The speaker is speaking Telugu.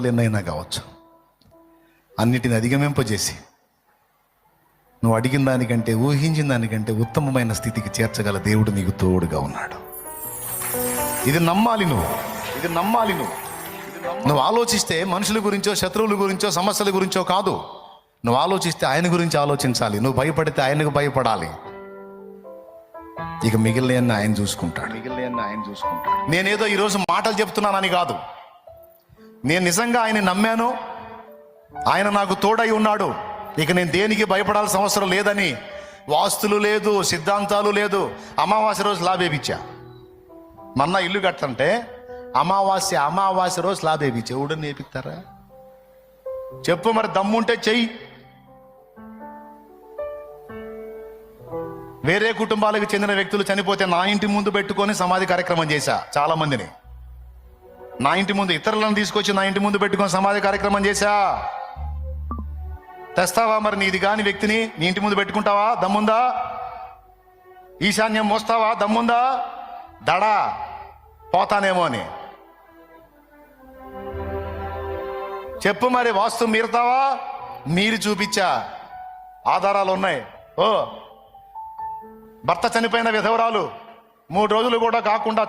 ఎన్నైనా కావచ్చు, అన్నిటిని అధిగమింపజేసి నువ్వు అడిగిన దానికంటే, ఊహించిన దానికంటే ఉత్తమమైన స్థితికి చేర్చగల దేవుడు నీకు తోడుగా ఉన్నాడు. ఇది నమ్మాలి నువ్వు, ఇది నమ్మాలి నువ్వు. నువ్వు ఆలోచిస్తే మనుషుల గురించో, శత్రువుల గురించో, సమస్యల గురించో కాదు. నువ్వు ఆలోచిస్తే ఆయన గురించి ఆలోచించాలి. నువ్వు భయపడితే ఆయనకు భయపడాలి. ఇక మిగిలిన ఆయన చూసుకుంటాడు. నేనేదో ఈరోజు మాటలు చెప్తున్నానని కాదు, నేను నిజంగా ఆయన నమ్మాను, ఆయన నాకు తోడై ఉన్నాడు, ఇక నేను దేనికి భయపడాల్సిన అవసరం లేదని వాస్తులు లేదు, సిద్ధాంతాలు లేదు. అమావాస్య రోజు లాభేపించా. మొన్న ఇల్లు కట్టంటే అమావాస్య రోజు లాభేపించా. ఎవడని నేర్పిస్తారా చెప్పు? మరి దమ్ముంటే చెయ్యి. వేరే కుటుంబాలకు చెందిన వ్యక్తులు చనిపోతే నా ఇంటి ముందు పెట్టుకొని సమాధి కార్యక్రమం చేశా. చాలా మందిని నా ఇంటి ముందు, ఇతరులను తీసుకొచ్చి నా ఇంటి ముందు పెట్టుకొని సమాధి కార్యక్రమం చేశా. తెస్తావా మరి నీది కాని వ్యక్తిని నీ ఇంటి ముందు పెట్టుకుంటావా? దమ్ముందా? ఈశాన్యం మోస్తావా? దమ్ముందా? దడా పోతానేమో అని చెప్పు. మరి వాస్తు మీరుతావా? మీరు చూపించా, ఆధారాలు ఉన్నాయి. భర్త చనిపోయిన విధవరాలు 3 రోజులు కూడా కాకుండా